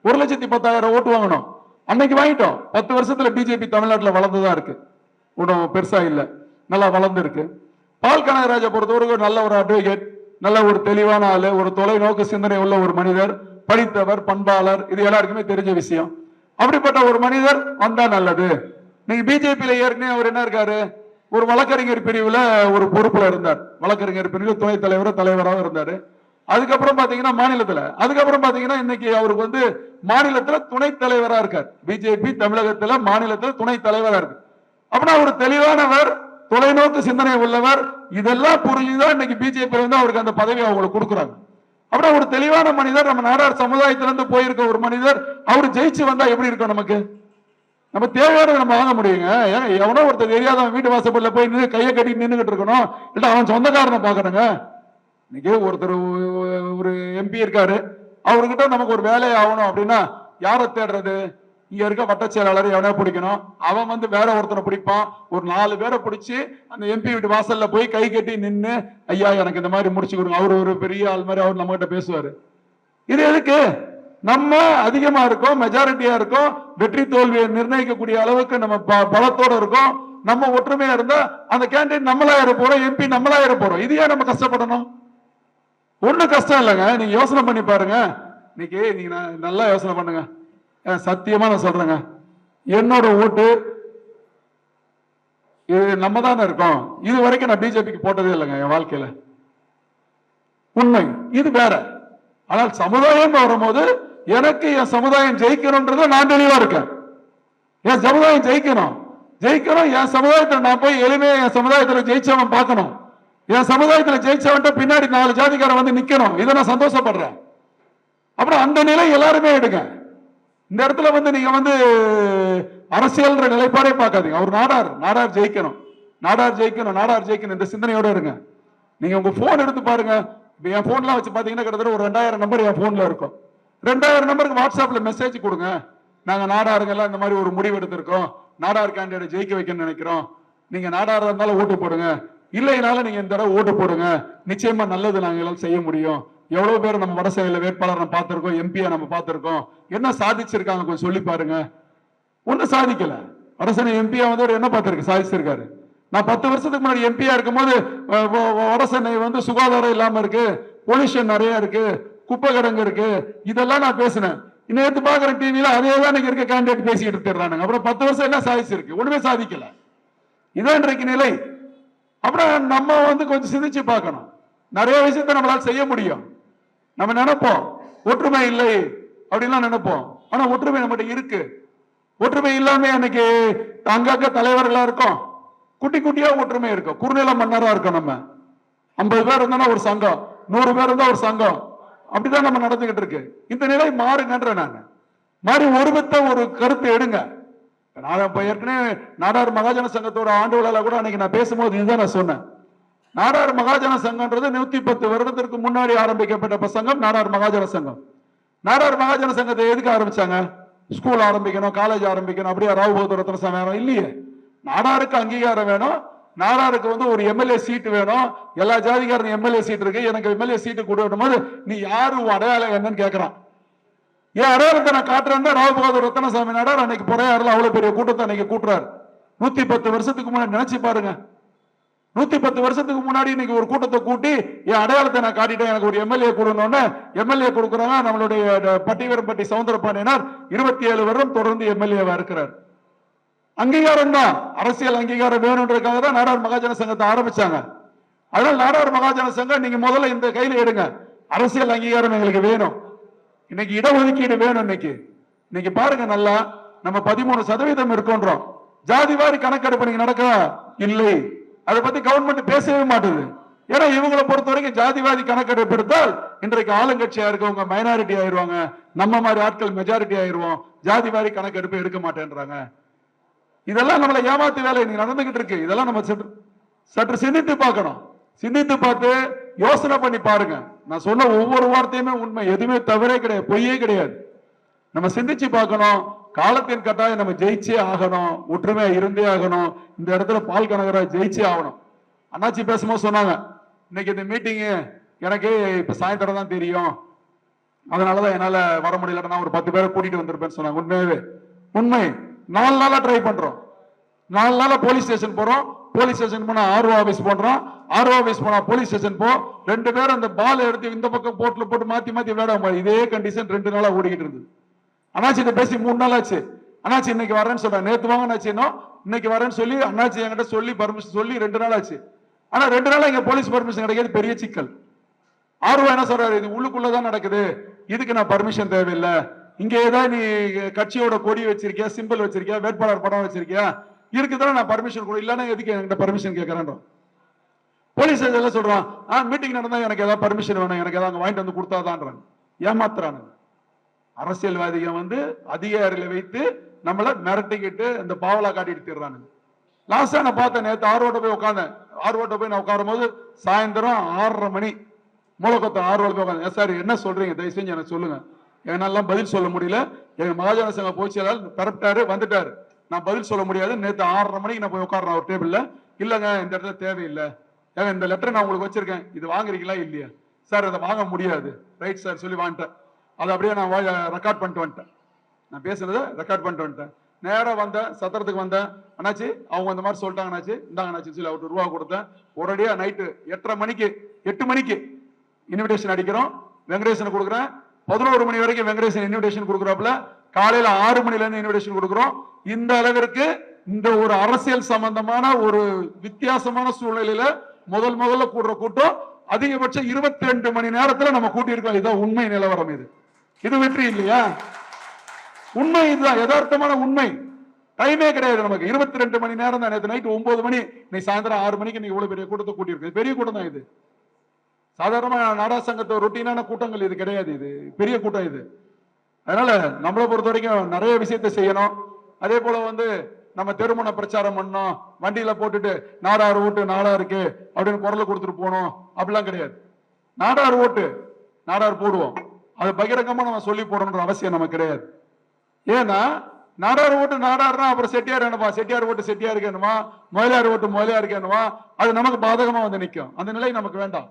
Speaker 2: 1,10,000 ஓட்டு வாங்கணும். அன்னைக்கு வாங்கிட்டோம். 10 வருஷத்துல பிஜேபி தமிழ்நாட்டில் வளர்ந்துதான் இருக்கு. ஒன்றும் பெருசா இல்ல, நல்லா வளர்ந்து இருக்கு. பால் கனகராஜை பொறுத்தவரைக்கும் நல்ல ஒரு அட்வொகேட், நல்ல ஒரு தெளிவான ஆளு, ஒரு தொலைநோக்கு சிந்தனை உள்ள ஒரு மனிதர், படித்தவர், பண்பாளர், இது எல்லாருக்குமே தெரிஞ்ச விஷயம். அப்படிப்பட்ட ஒரு மனிதர் வந்தா நல்லது. நீங்க பிஜேபியில ஏற்கனவே அவர் என்ன இருக்காரு, ஒரு வழக்கறிஞர் பிரிவுல ஒரு பொறுப்புல இருந்தார். வழக்கறிஞர் பிரிவு துணைத் தலைவராக இருந்தாரு. அதுக்கப்புறம் பாத்தீங்கன்னா மாநிலத்துல, அதுக்கப்புறம் பாத்தீங்கன்னா இன்னைக்கு அவருக்கு வந்து மாநிலத்துல துணைத் தலைவரா இருக்கார். பிஜேபி தமிழகத்துல மாநிலத்துல துணைத் தலைவரா இருக்கு. அப்படின்னா ஒரு தெளிவானவர், தொலைநோக்கு சிந்தனை உள்ளவர். இதெல்லாம் புரிஞ்சுதான் இன்னைக்கு பிஜேபி வந்து அவருக்கு அந்த பதவி அவங்களுக்கு கொடுக்குறாங்க. அப்படின்னா ஒரு தெளிவான மனிதர், நம்ம நாடார் சமுதாயத்திலிருந்து போயிருக்க ஒரு மனிதர், அவரு ஜெயிச்சு வந்தா எப்படி இருக்கும்? நமக்கு நம்ம தேவையானதை நம்ம வாங்க முடியுங்க. ஏன்னா எவனோ ஒருத்தர் தெரியாத வீட்டு வாசப்படல போய் நின்று கையை கட்டி நின்றுகிட்டு இருக்கணும், இல்ல அவன் சொந்தக்காரனை பாக்குறேங்க. இன்னைக்கு ஒருத்தர் ஒரு எம்பி இருக்காரு, அவர்கிட்ட நமக்கு ஒரு வேலை ஆகணும் அப்படின்னா யாரை தேடுறது? இங்க இருக்க வட்ட செயலாளர் எவனோ பிடிக்கணும், அவன் வந்து வேற ஒருத்தனை பிடிப்பான், ஒரு 4 பேரை பிடிச்சி அந்த எம்பி வீட்டு வாசல்ல போய் கை கட்டி நின்னு, ஐயா எனக்கு இந்த மாதிரி முடிச்சு கொடுங்க, அவரு ஒரு பெரிய ஆள் மாதிரி அவர் நம்ம கிட்ட பேசுவாரு. இது எதுக்கு? நம்ம அதிகமா இருக்கோம், மெஜாரிட்டியா இருக்கோம், வெற்றி தோல்வியை நிர்ணயிக்கக்கூடிய அளவுக்கு நம்ம பலத்தோட இருக்கோம். நம்ம ஒற்றுமையா இருந்தா அந்த கேண்டிடேட் நம்மளா இருப்போம், எம்பி நம்மளா இருப்போம். இது ஏன் நம்ம கஷ்டப்படணும்? ஒண்ணும் கஷ்டம் இல்லைங்க. நீங்க யோசனை பண்ணி பாருங்க. இன்னைக்கு நீங்க நல்லா யோசனை பண்ணுங்க. சத்தியமா நான் சொல்றேங்க, என்னோட ஓட்டு இது நம்ம தானே இருக்கோம். இது வரைக்கும் நான் பிஜேபிக்கு போட்டதே இல்லைங்க என் வாழ்க்கையில. உண்மை இது வேற. ஆனால் சமுதாயம் வரும்போது எனக்கு என் சமுதாயம் ஜெயிக்கணும்ன்றத நான் தெளிவா இருக்கேன். என் சமுதாயம் ஜெயிக்கணும், என் சமுதாயத்தில் நான் போய் எளிமையா என் சமுதாயத்தில் ஜெயிச்சவன் பார்க்கணும். என் சமுதாயத்தில் ஜெயிச்சவன் பின்னாடி 4 ஜாதிக்காரன் வந்து நிக்கணும். இதை நான் சந்தோஷப்படுறேன். அப்புறம் அந்த நிலை எல்லாருமே எடுங்க. இந்த இடத்துல வந்து நீங்க வந்து அரசியல் நிலைப்பாடே பார்க்காதீங்க. அவர் நாடார் ஜெயிக்கணும், இந்த சிந்தனையோட இருங்க. நீங்க உங்க போன் எடுத்து பாருங்க. என் போன்லாம் வச்சு பாத்தீங்கன்னா கிட்டத்தட்ட ஒரு 2000 நம்பர் என் போன்ல இருக்கும். 2000 நம்பருக்கு வாட்ஸ்அப்ல மெசேஜ் கொடுங்க. நாங்க நாடாருங்க எல்லாம் இந்த மாதிரி ஒரு முடிவு எடுத்திருக்கோம், நாடார் கேண்டிடேட் ஜெயிக்க வைக்கணும்னு நினைக்கிறோம். நீங்க நாடாரா இருந்தாலும் ஓட்டு போடுங்க, இல்லைனாலும் நீங்க இந்த தடவை ஓட்டு போடுங்க. நிச்சயமா நல்லது நாங்க எல்லாம் செய்ய முடியும். எவ்வளவு பேர் நம்ம வடசேவையில வேட்பாளர் நம்ம பார்த்திருக்கோம், எம்பியா நம்ம பார்த்திருக்கோம். என்ன சாதிச்சிருக்காங்க கொஞ்சம் சொல்லி பாருங்க. ஒன்னும் சாதிக்கல. வடசேனை எம்பியா வந்து என்ன பார்த்திருக்கு, சாதிச்சிருக்காரு. நான் 10 வருஷத்துக்கு முன்னாடி எம்பியா இருக்கும்போது வடசென்னை வந்து சுகாதாரம் இல்லாம இருக்கு, பொல்யூஷன் நிறைய இருக்கு, குப்பை கிடங்கு இருக்கு, இதெல்லாம் நான் பேசினேன். இன்னைக்கு பாக்குற டிவியில அதேதான் இன்னைக்கு இருக்க கேண்டிடேட் பேசிட்டு இருக்காங்க. அப்புறம் 10 வருஷம் என்ன சாதிச்சிருக்கு? ஒண்ணுமே சாதிக்கல. இதான் இன்றைக்கு நிலை. அப்புறம் நம்ம வந்து கொஞ்சம் சிந்திச்சு பார்க்கணும். நிறைய விஷயத்த நம்மளால செய்ய முடியும். நம்ம நினைப்போம் ஒற்றுமை இல்லை அப்படின்லாம் நினைப்போம். ஆனா ஒற்றுமை நம்மகிட்ட இருக்கு. ஒற்றுமை இல்லாம அன்னைக்கு அங்கங்க தலைவர்களா இருக்கும், குட்டி குட்டியா ஒற்றுமை இருக்கும். குறுநில மன்னரா இருக்கும். நம்ம 50 பேர் இருந்தா ஒரு சங்கம், 100 பேர் இருந்தா ஒரு சங்கம், அப்படிதான் நம்ம நடந்துகிட்டு இருக்கு. இந்த நிலை மாறுங்கன்ற நான் மாறி ஒருமித்த ஒரு கருத்தை எடுங்க. நான் இப்ப ஏற்கனவே நாடார் மகாஜன சங்கத்தோட ஆண்டு விழால கூட அன்னைக்கு நான் பேசும்போது இதுதான் நான் சொன்னேன். நாடார் மகாஜன சங்கம்ன்றது 110 வருடத்திற்கு முன்னாடி ஆரம்பிக்கப்பட்ட சங்கம் நாடார் மகாஜன சங்கம். நாடார் மகாஜன சங்கத்தை எதுக்கு ஆரம்பிச்சாங்க? ஸ்கூல் ஆரம்பிக்கணும், காலேஜ் ஆரம்பிக்கணும், அப்படியே ராவ் பகதூர் ரத்ன சாமி இல்லையே. நாடாருக்கு அங்கீகாரம் வேணும், நாடாருக்கு வந்து ஒரு எம்எல்ஏ சீட்டு வேணும். எல்லா ஜாதிகாரன் எம்எல்ஏ சீட் இருக்கு, எனக்கு எம்எல்ஏ சீட்டு கொடுக்கும் போது நீ யாரு அடையாளம் என்னன்னு கேட்கறான். ஏன் அடையாளத்தை நான் காட்டுறேன். ராவ் பகதூர் ரத்னசாமி நாடார் அன்னைக்கு பொறையாறுல அவ்வளவு பெரிய கூட்டத்தை அன்னைக்கு கூட்டுறாரு. 110 வருஷத்துக்கு முன்னாடி நினைச்சு பாருங்க. 110 வருஷத்துக்கு முன்னாடி இன்னைக்கு ஒரு கூட்டத்தை கூட்டி என் அடையாளத்தை நான் காட்டிட்டேன், எனக்கு ஒரு எம்எல்ஏ கொடுக்கணும்னு எம்எல்ஏ கொடுக்குறாங்க. நம்மளுடைய பட்டிவரம்பட்டி சவுந்தரபாண்டியனார் 27 வருடம் தொடர்ந்து எம்எல்ஏவா இருக்கிறார். அங்கீகாரம் தான், அரசியல் அங்கீகாரம் வேணும்ன்றதுக்காக தான் நாடார் மகாஜன சங்கத்தை ஆரம்பிச்சாங்க. அதனால நாடார் மகாஜன சங்கம் நீங்க முதல்ல இந்த கையில எடுங்க. அரசியல் அங்கீகாரம் எங்களுக்கு வேணும், இன்னைக்கு இடஒதுக்கீடு வேணும். இன்னைக்கு பாருங்க, நல்லா நம்ம 13% இருக்கோன்றோம். ஜாதிவாரி கணக்கெடுப்பு நீங்க நடக்க இல்லை, அதை பத்தி கவர்மெண்ட் பேசவே மாட்டுது. ஏன்னா இவங்களை பொறுத்த வரைக்கும் ஜாதிவாதி கணக்கெடுப்பு எடுத்தால் இன்றைக்கு ஆளுங்கட்சியா இருக்கவங்க மைனாரிட்டி ஆயிருவாங்க, நம்ம மாதிரி ஆட்கள் மெஜாரிட்டி ஆயிருவோம். ஜாதிவாரி கணக்கெடுப்பு எடுக்க மாட்டேன்றாங்க. இதெல்லாம் நம்மளை ஏமாத்து வேலை நீங்க நடந்துகிட்டு இருக்கு. இதெல்லாம் நம்ம சற்று சிந்தித்து பார்க்கணும். சிந்தித்து பார்த்து யோசனை பண்ணி பாருங்க. நான் சொன்ன ஒவ்வொரு வார்த்தையுமே உண்மை, எதுவுமே தவறே கிடையாது, பொய்யே கிடையாது. நம்ம சிந்திச்சு பார்க்கணும். காலத்தின் கட்டாயம் நம்ம ஜெயிச்சே ஆகணும், ஒற்றுமையா இருந்தே ஆகணும். இந்த இடத்துல பால் கனகராஜ் ஜெயிச்சே ஆகணும். அண்ணாச்சி பேசும்போது சொன்னாங்க, இன்னைக்கு இந்த மீட்டிங்கு எனக்கு இப்ப சாயந்தரம் தான் தெரியும், அதனாலதான் என்னால வர முடியல, நான் ஒரு 10 பேரை கூட்டிட்டு வந்திருப்பேன்னு சொன்னாங்க. உண்மையாவே உண்மை. 4 நாளா ட்ரை பண்றோம். 4 நாளா போலீஸ் ஸ்டேஷன் போறோம், போலீஸ் ஸ்டேஷன் போனா ஆர்ஓ ஆபீஸ் போடுறோம், ஆர்ஓ ஆபீஸ் போனா போலீஸ் ஸ்டேஷன் போ. 2 பேரும் அந்த பால் எடுத்து இந்த பக்கம் போட்ல போட்டு மாத்தி மாத்தி விளையாட, இதே கண்டிஷன் 2 நாளா ஓடிக்கிட்டு இருந்தது. அண்ணாச்சி பேசி 3 நாள் ஆச்சு. அண்ணாச்சி இன்னைக்கு வரேன்னு சொல்றாங்க, நேத்து வாங்க அண்ணாச்சி, இன்னைக்கு வரேன்னு சொல்லி அண்ணாச்சி என்கிட்ட சொல்லி பர்மிஷன் சொல்லி 2 நாள் ஆச்சு. ஆனா 2 நாளா இங்க போலீஸ் பர்மிஷன் கிடைக்கிறது பெரிய சிக்கல். ஆர்வம் என்ன சொல்றாரு, இது உள்ளுக்குள்ளதான் நடக்குது, இதுக்கு நான் பர்மிஷன் தேவையில்லை. இங்க ஏதாவது நீ கட்சியோட கொடி வச்சிருக்கியா, சிம்பிள் வச்சிருக்கியா, வேட்பாளர் படம் வச்சிருக்கியா, இருக்குதானே நான் பர்மிஷன் கொடு, இல்லன்னா எதுக்கு என்கிட்ட பர்மிஷன் கேட்கறேன். போலீஸ் எல்லாம் சொல்றான், மீட்டிங் நடந்தா எனக்கு ஏதாவது பர்மிஷன் வேணும், எனக்கு ஏதாவது வாங்கிட்டு வந்து கொடுத்தாதான் ஏமாத்துறானு. அரசியல்வாதிகள் வந்து அதிகாரிகளை வைத்து நம்மள மிரட்டிக்கிட்டு இந்த பாவலா காட்டிட்டு தர்றானு. லாஸ்டா நான் பார்த்தேன், நேற்று ஆர்வோட்ட போய் உட்காந்தேன். ஆர்வோட்ட போய் நான் உட்காரும் போது சாயந்தரம் 6:30 மணி மூலக்கொத்த ஆர்வோட போய் உட்காந்து, சார் என்ன சொல்றீங்க, தயவு செஞ்சு எனக்கு சொல்லுங்க, என்னால பதில் சொல்ல முடியல, எங்க மகாஜன சங்க பொதுச் செயலாளர் பரப்பிட்டாரு, வந்துட்டாரு. நான் பதில் சொல்ல முடியாது. நேத்து 6:30 மணிக்கு நான் போய் உட்கார்றேன் ஒரு டேபிள்ல. இல்லங்க இந்த இடத்துல தேவையில்லை. ஏங்க இந்த லெட்டர் நான் உங்களுக்கு வச்சிருக்கேன், இது வாங்குறீங்களா இல்லையா? சார் அதை வாங்க முடியாது. ரைட் சார் சொல்லி வாங்கிட்டேன். அதை அப்படியே நான் ரெக்கார்ட் பண்ணிட்டு வந்துட்டேன். நான் பேசுறதை ரெக்கார்ட் பண்ணிட்டு வந்துட்டேன். நேரா வந்தேன், சத்திரத்துக்கு வந்தேன். அண்ணாச்சி அவங்க இந்த மாதிரி சொல்லிட்டாங்க அண்ணாச்சி, இந்தாங்க அண்ணாச்சி சொல்லி அவருக்கு ரூபா கொடுத்தேன். ஒரேடியா நைட்டு 8:30 மணிக்கு 8 மணிக்கு இன்விடேஷன் அடிக்கிறோம். வெங்கடேசன் கொடுக்குறேன். 11 மணி வரைக்கும் வெங்கடேசன் இன்விடேஷன் கொடுக்குறாப்புல. காலையில 6 மணில இருந்து இன்விடேஷன் கொடுக்குறோம். இந்த அளவிற்கு இந்த ஒரு அரசியல் சம்பந்தமான ஒரு வித்தியாசமான சூழ்நிலையில முதல்ல கூடுற கூட்டம் அதிகபட்சம் 22 மணி நேரத்துல நம்ம கூட்டியிருக்கோம். இதுதான் உண்மை நிலவரம். இது வெற்றி இல்லையா? உண்மை இதுதான், யதார்த்தமான உண்மை. டைமே கிடையாது நமக்கு. 22 மணி நேரம் தான். நேற்று நைட் 9 மணி, இன்னைக்கு சாயந்தரம் 6 மணிக்கு நீங்க இவ்வளவு பெரிய கூட்டத்தை கூட்டியிருக்கு. பெரிய கூட்டம் தான் இது. சாதாரண நாடார் சங்கத்தை ரொட்டீனான கூட்டங்கள் இது கிடையாது. இது பெரிய கூட்டம் இது. அதனால நம்மளை பொறுத்த வரைக்கும் நிறைய விஷயத்தை செய்யணும். அதே போல நம்ம தெருமண பிரச்சாரம் பண்ணோம், வண்டியில போட்டுட்டு நாடார் ஓட்டு நாடாருக்கு அப்படின்னு குரல் கொடுத்துட்டு போனோம், அப்படிலாம் கிடையாது. நாடார் ஓட்டு நாடார் போடுவோம், அது பகிரங்கமா நம்ம சொல்லி போடணுன்ற அவசியம் நமக்கு கிடையாது. ஏன்னா நாடார் ஓட்டு நாடார்னா அப்புறம் செட்டியார் என்னமா, செட்டியார் ஓட்டு செட்டியாருக்கு என்னமா, முதலியார் ஓட்டு முதலியாருக்கு என்னமா, அது நமக்கு பாதகமா நிற்கும். அந்த நிலை நமக்கு வேண்டாம்.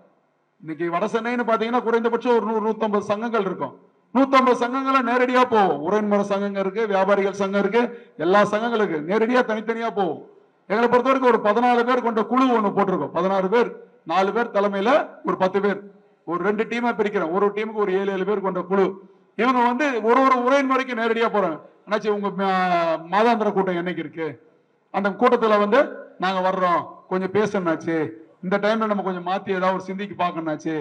Speaker 2: இன்னைக்கு வட சென்னைன்னு பாத்தீங்கன்னா குறைந்தபட்சம் ஒரு 100-150 சங்கங்கள் இருக்கும். 150 சங்கங்களை நேரடியா போவோம். உறவின்முறை சங்கங்கள் இருக்கு, வியாபாரிகள் சங்கம் இருக்கு, எல்லா சங்கங்களுக்கு நேரடியா தனித்தனியா போவோம். எங்களை பொறுத்த வரைக்கும் ஒரு 14 பேர் கொண்ட குழு ஒண்ணு போட்டிருக்கோம். 16 பேர், 4 பேர் தலைமையில ஒரு 10 பேர், ஒரு 2 டீமா பிரிக்கிறோம். ஒரு டீமுக்கு ஒரு 7 பேர் கொண்ட குழு. இவங்க ஒரு உறவின்முறைக்கு நேரடியா போறாங்க. ஆனாச்சு உங்க மாதாந்திர கூட்டம் என்னைக்கு இருக்கு, அந்த கூட்டத்துல நாங்க வர்றோம், கொஞ்சம் பேசணும்னாச்சு, இந்த டைம்ல நம்ம கொஞ்சம் மாத்தி ஏதாவது ஒரு சிந்திக்கு பார்க்கணும்னாச்சு,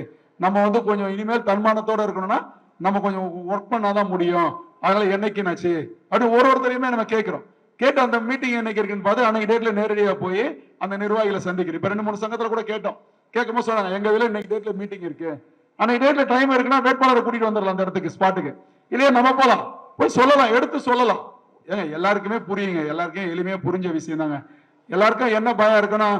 Speaker 2: நம்ம கொஞ்சம் இனிமேல் தன்மானத்தோட இருக்கணும்னா நம்ம கொஞ்சம் ஒர்க் பண்ணாதான் முடியும், அதனால என்னைக்குனாச்சு அப்படி ஒருத்தரையுமே நம்ம கேட்கிறோம். கேட்டு அந்த மீட்டிங் என்னைக்கு இருக்குன்னு பார்த்து அன்னைக்கு டேட்ல நேரடியா போய் அந்த நிர்வாகிகளை சந்திக்கிறோம். இப்ப 2-3 சங்கத்துல கூட கேட்டோம். கேட்கும்போது சொன்னாங்க எங்க இதுல இன்னைக்கு டேட்ல மீட்டிங் இருக்கு, அன்னைக்கு டேட்ல டைம் இருக்குன்னா வேட்பாளரை கூட்டிட்டு வந்துடலாம் அந்த இடத்துக்கு, ஸ்பாட்டுக்கு. இல்லையா நம்ம போலாம், போய் சொல்லலாம், எடுத்து சொல்லலாம். ஏங்க எல்லாருக்குமே புரியுங்க, எல்லாருக்கும் எளிமையா புரிஞ்ச விஷயம் தாங்க. எல்லாருக்கும் என்ன பயம் இருக்குன்னா,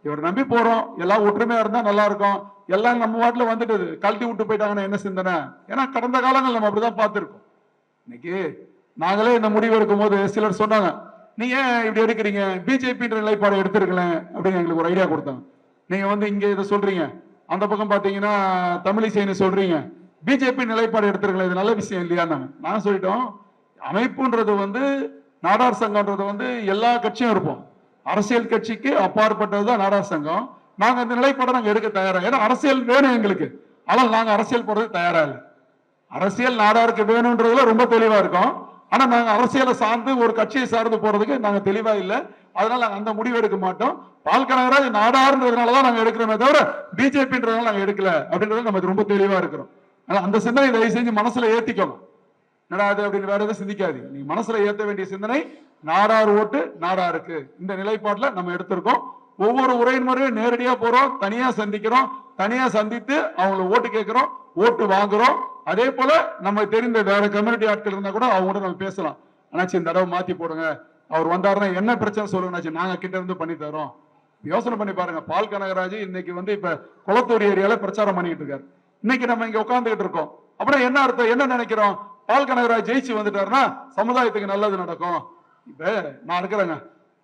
Speaker 2: இவர் நம்பி போறோம், எல்லாம் ஒற்றுமையா இருந்தா நல்லா இருக்கும், எல்லாம் நம்ம வாட்டில வந்துட்டு கழட்டி விட்டு போயிட்டாங்கன்னா என்ன சிந்தனை? ஏன்னா கடந்த காலங்கள் நம்ம அப்படிதான் பார்த்திருக்கோம். இன்னைக்கு நாங்களே இந்த முடிவு எடுக்கும் போது சிலர் சொன்னாங்க, நீங்க ஏன் இப்படி எடுக்கிறீங்க, பிஜேபின்ற நிலைப்பாடு எடுத்திருக்கலாம் அப்படின்னு எங்களுக்கு ஒரு ஐடியா கொடுத்தாங்க. நீங்க இங்க இதை சொல்றீங்க, அந்த பக்கம் பாத்தீங்கன்னா தமிழிசைன்னு சொல்றீங்க, பிஜேபி நிலைப்பாடு எடுத்திருக்கலாம், இது நல்ல விஷயம் இல்லையா? நான் சொல்லிட்டோம், அமைப்புன்றது நாடார் சங்கம்ன்றது எல்லா கட்சியும் இருப்போம். அரசியல் கட்சிக்கு அப்பாற்பட்டதுதான் நாடார் சங்கம். நாங்க அந்த நிலைப்பாடை நாங்க எடுக்க தயாரா, ஏன்னா அரசியல் வேணும் எங்களுக்கு. ஆனால் நாங்க அரசியல் போறது தயாரா இல்லை. அரசியல் நாடாருக்கு வேணும்ன்றதுல ரொம்ப தெளிவா இருக்கும். ஆனா நாங்க அரசியலை சார்ந்து ஒரு கட்சியை சார்ந்து போறதுக்கு நாங்க தெளிவா இல்லை. அதனால நாங்க அந்த முடிவு எடுக்க மாட்டோம். பால் கனகராஜ் நாடாருன்றதுனாலதான் நாங்க எடுக்கிறோமே தவிர பிஜேபின்றதுனால நாங்க எடுக்கல அப்படின்றது நம்ம ரொம்ப தெளிவா இருக்கிறோம். ஆனா அந்த சிந்தனை தயவு செஞ்சு மனசுல ஏத்திக்கணும். நடாது அப்படின்னு வேற எதுவும் சிந்திக்காது. நீங்க மனசுல ஏத்த வேண்டிய சிந்தனை நாடார் ஓட்டு நாடாருக்கு, இந்த நிலைப்பாட்டுல நம்ம எடுத்திருக்கோம். ஒவ்வொரு உரையின் முறையும் நேரடியா போறோம், தனியா சந்திக்கிறோம், தனியா சந்தித்து அவங்களை ஓட்டு கேட்கிறோம், ஓட்டு வாங்குறோம். அதே போல நம்ம தெரிந்த வேற கம்யூனிட்டி ஆட்கள் இருந்தா கூட அவங்க கூட நம்ம பேசலாம். ஆனாச்சு இந்த தடவை மாத்தி போடுங்க, அவர் வந்தாருன்னா என்ன பிரச்சனை சொல்லுங்க, நாங்க கிட்ட இருந்து பண்ணி தரோம். யோசனை பண்ணி பாருங்க. பால் கனகராஜ் இன்னைக்கு இப்ப குளத்தூர் ஏரியால பிரச்சாரம் பண்ணிட்டு இருக்காரு. இன்னைக்கு நம்ம இங்க உட்கார்ந்துகிட்டு இருக்கோம். அப்புறம் என்ன அர்த்தம், என்ன நினைக்கிறோம்? பால் கனகராஜ் ஜெயிச்சு வந்துட்டாருன்னா சமுதாயத்துக்கு நல்லது நடக்கும். இப்ப நான் இருக்கிறேங்க,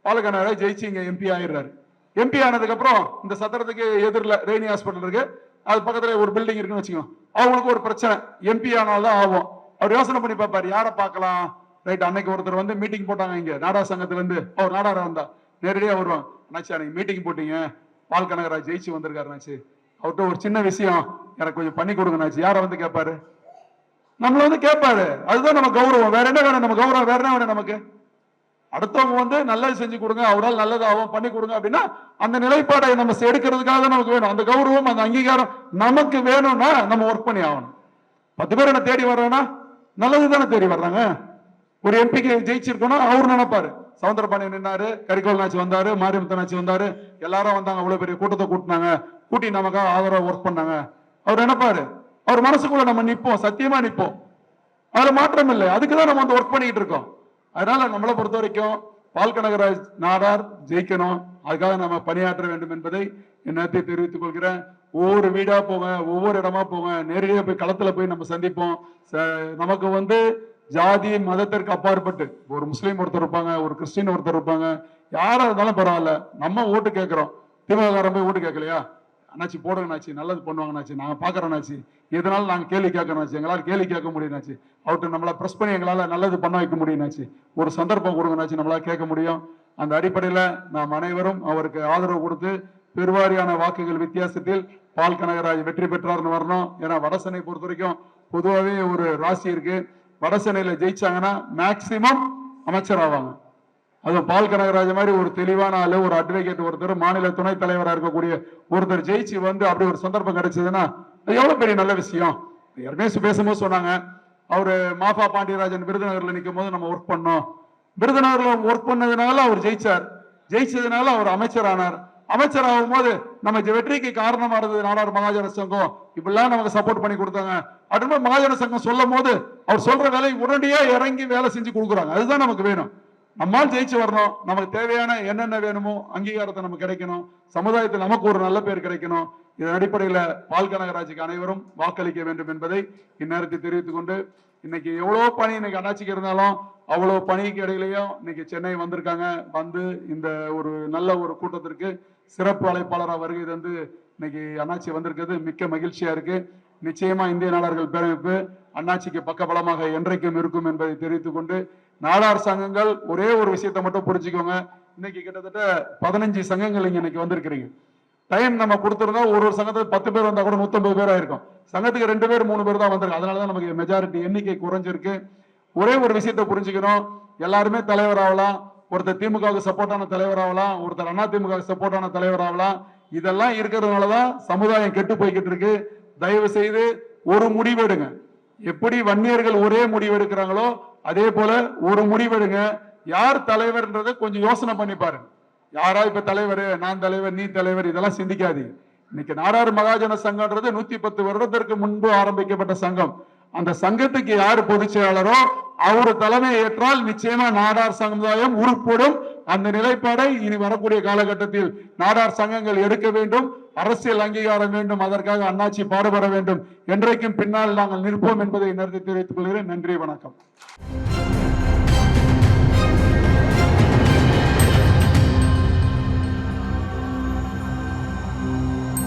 Speaker 2: பால் கனகராஜ் ஜெயிச்சு இங்க எம்பி ஆயிடுறாரு. எம்பி ஆனதுக்கு அப்புறம் இந்த சத்திரத்துக்கு எதிரில் ரெய்னி ஹாஸ்பிட்டல் இருக்கு, அது பக்கத்துல ஒரு பில்டிங் இருக்குன்னு வச்சுக்கோங்க. அவங்களுக்கு ஒரு பிரச்சனை, எம்பி ஆனால்தான் ஆகும். அவர் யோசனை பண்ணி பார்ப்பாரு, யாரை பார்க்கலாம். ரைட், அன்னைக்கு ஒருத்தர் மீட்டிங் போட்டாங்க இங்க நாடார் சங்கத்துல இருந்து, அவர் நாடார வந்தா நேரடியா வருவாங்க. அண்ணாச்சி அன்னைக்கு மீட்டிங் போட்டீங்க, பால் கனகராஜ் ஜெயிச்சு வந்திருக்காருனாச்சு, அவர்கிட்ட ஒரு சின்ன விஷயம் எனக்கு கொஞ்சம் பண்ணி கொடுங்கனாச்சு. யாரை கேட்பாரு? நம்மள கேட்பாரு. அதுதான் நம்ம கௌரவம். வேற என்ன வேணும்? நம்ம கௌரவம் வேற என்ன வேணும் நமக்கு? அடுத்தவங்க நல்லது செஞ்சு கொடுங்க, அவரால் நல்லது ஆகும் பண்ணி கொடுங்க அப்படின்னா அந்த நிலைப்பாடை நம்ம எடுக்கிறதுக்காக நமக்கு வேணும். அந்த கௌரவம், அந்த அங்கீகாரம் நமக்கு வேணும்னா நம்ம ஒர்க் பண்ணி ஆகணும். 10 பேர் என்ன தேடி வர்றோம்னா நல்லது தானே தேடி வர்றாங்க. ஒரு எம்பிக்கு ஜெயிச்சிருக்கணும் அவரு நினைப்பாரு. சவுந்தரபாண்டியன் நின்னாரு, கரிகோல் நாச்சி வந்தாரு, மாரிமுத்தனாச்சி வந்தாரு, எல்லாரும் வந்தாங்க, அவ்வளவு பெரிய கூட்டத்தை கூட்டினாங்க, கூட்டி நமக்காக ஆதரவா ஒர்க் பண்ணாங்க. அவர் நினைப்பாரு, அவர் மனசுக்குள்ள நம்ம நிப்போம், சத்தியமா நிப்போம். அதுல மாற்றம் இல்லை. அதுக்குதான் நம்ம ஒர்க் பண்ணிட்டு இருக்கோம். அதனால நம்மளை பொறுத்த வரைக்கும் பால் கனகராஜ் நாடார் ஜெயிக்கணும், அதுக்காக நம்ம பணியாற்ற வேண்டும் என்பதை என்னத்தை தெரிவித்துக் கொள்கிறேன். ஒவ்வொரு வீடா போங்க, ஒவ்வொரு இடமா போங்க, நேரடியாக போய் களத்துல போய் நம்ம சந்திப்போம். நமக்கு ஜாதி மதத்திற்கு அப்பாற்பட்டு ஒரு முஸ்லீம் ஒருத்தர் இருப்பாங்க, ஒரு கிறிஸ்டின் ஒருத்தர் இருப்பாங்க, யாரா இருந்தாலும் பரவாயில்ல, நம்ம ஓட்டு கேட்கிறோம். திமுக போய் ஓட்டு கேட்கலையா, அண்ணாச்சி போடுங்கண்ணாச்சி, நல்லது பண்ணுவாங்கண்ணாச்சி, நாங்க பாக்குறோம்னாச்சு, எதனால நாங்க கேள்வி கேட்கணும்னாச்சு, எங்களால் கேள்வி கேட்க முடியும்னாச்சு, அவர்கிட்ட நம்மள பிரஸ் பண்ணி எங்களால நல்லது பண்ண வைக்க முடியும்னாச்சு, ஒரு சந்தர்ப்பம் கொடுங்கனாச்சு, நம்மளால கேட்க முடியும். அந்த அடிப்படையில நாம் அனைவரும் அவருக்கு ஆதரவு கொடுத்து பெருவாரியான வாக்குகள் வித்தியாசத்தில் பால் கனகராஜ் வெற்றி பெற்றார்னு வரணும். ஏன்னா வடசென்னை பொறுத்த வரைக்கும் பொதுவாகவே ஒரு ராசி இருக்கு, வடசென்னையில ஜெயிச்சாங்கன்னா மேக்சிமம் அமைச்சர் ஆவாங்க. அதுவும் பால் கனகராஜ் மாதிரி ஒரு தெளிவான ஆளு, ஒரு அட்வொகேட் ஒருத்தர், மாநில துணைத் தலைவராக இருக்கக்கூடிய ஒருத்தர் ஜெயிச்சு வந்து அப்படி ஒரு சந்தர்ப்பம் கிடைச்சதுன்னா அது எவ்வளவு பெரிய நல்ல விஷயம். ஏற்கனவே பேசும்போது சொன்னாங்க, அவரு மாஃபா பாண்டியராஜன் விருதுநகர்ல நிற்கும் போது நம்ம ஒர்க் பண்ணோம், விருதுநகர்ல ஒர்க் பண்ணதுனால அவர் ஜெயிச்சார், ஜெயிச்சதுனால அவர் அமைச்சர் ஆனார், அமைச்சர் ஆகும் போது நம்ம வெற்றிக்கு காரணமா இருந்தது நாடார் மகாஜன சங்கம், இப்படிலாம் நமக்கு சப்போர்ட் பண்ணி கொடுத்தாங்க அப்படின்னு மகாஜன சங்கம் சொல்லும் போது அவர் சொல்ற வேலை உடனடியா இறங்கி வேலை செஞ்சு கொடுக்குறாங்க. அதுதான் நமக்கு வேணும். நம்மால் ஜெயிச்சு வரணும், நமக்கு தேவையான என்னென்ன வேணுமோ அங்கீகாரத்தை நமக்கு கிடைக்கணும், சமுதாயத்தில் நமக்கு ஒரு நல்ல பேர் கிடைக்கணும். இதன் அடிப்படையில பால் கனகராஜுக்கு அனைவரும் வாக்களிக்க வேண்டும் என்பதை இந்நேரத்தை தெரிவித்துக் கொண்டு, இன்னைக்கு எவ்வளவு பணி இன்னைக்கு அண்ணாச்சிக்கு இருந்தாலும் அவ்வளவு பணிக்கு இடையிலையும் இன்னைக்கு சென்னை வந்திருக்காங்க. வந்து இந்த ஒரு நல்ல ஒரு கூட்டத்திற்கு சிறப்பு அழைப்பாளராக வருகை தந்து இன்னைக்கு அண்ணாச்சி வந்திருக்கிறது மிக்க மகிழ்ச்சியா இருக்கு. நிச்சயமா இந்திய நாடார்கள் பேரமைப்பு அண்ணாச்சிக்கு பக்கபலமாக என்றைக்கும் இருக்கும் என்பதை தெரிவித்துக் கொண்டு, நாடார் சங்கங்கள் ஒரே ஒரு விஷயத்தை மட்டும் புரிஞ்சுக்கோங்க. இன்னைக்கு கிட்டத்தட்ட 15 சங்கங்கள் இங்க இன்னைக்கு வந்திருக்கிறீங்க. டைம் நம்ம கொடுத்திருந்தா ஒரு சங்கத்துக்கு 10 பேர் வந்தா கூட 150 பேரா இருக்கும். சங்கத்துக்கு 2 பேர் 3 பேர் தான் வந்திருக்கு. அதனாலதான் நமக்கு மெஜாரிட்டி எண்ணிக்கை குறைஞ்சிருக்கு. ஒரே ஒரு விஷயத்தை புரிஞ்சுக்கணும், எல்லாருமே தலைவர் ஆகலாம். ஒருத்தர் திமுகவுக்கு சப்போர்ட்டான தலைவர் ஆகலாம், ஒருத்தர் அண்ணா திமுக சப்போர்ட்டான தலைவர் ஆகலாம். இதெல்லாம் இருக்கிறதுனாலதான் சமுதாயம் கெட்டு போய்கிட்டு இருக்கு. தயவு செய்து ஒரு முடிவெடுங்க. எப்படி வன்னியர்கள் ஒரே முடிவு எடுக்கிறாங்களோ அதே போல ஒரு முடிவெடுங்க. யார் தலைவர்ன்றதை கொஞ்சம் யோசனை பண்ணி பாருங்க. யாரா இப்ப தலைவர், நான் தலைவர், நீ தலைவர், இதெல்லாம் சிந்திக்காதீங்க. இன்னைக்கு நாடார் மகாஜன சங்கம்ன்றது 110 வருடத்திற்கு முன்பு ஆரம்பிக்கப்பட்ட சங்கம். அந்த சங்கத்துக்கு யார் பொதுச் செயலாளரோ அவரு தலைமை ஏற்றால் நிச்சயமா நாடார் சமுதாயம் உருப்படும். அந்த நிலைப்பாடை இனி வரக்கூடிய காலகட்டத்தில் நாடார் சங்கங்கள் எடுக்க வேண்டும். அரசியல் அங்கீகாரம் வேண்டும். அதற்காக அண்ணாச்சி பாடுபட வேண்டும். என்றைக்கும் பின்னால் நாங்கள் நிற்போம் என்பதை நேரத்தை தெரிவித்துக் கொள்கிறேன். நன்றி, வணக்கம்.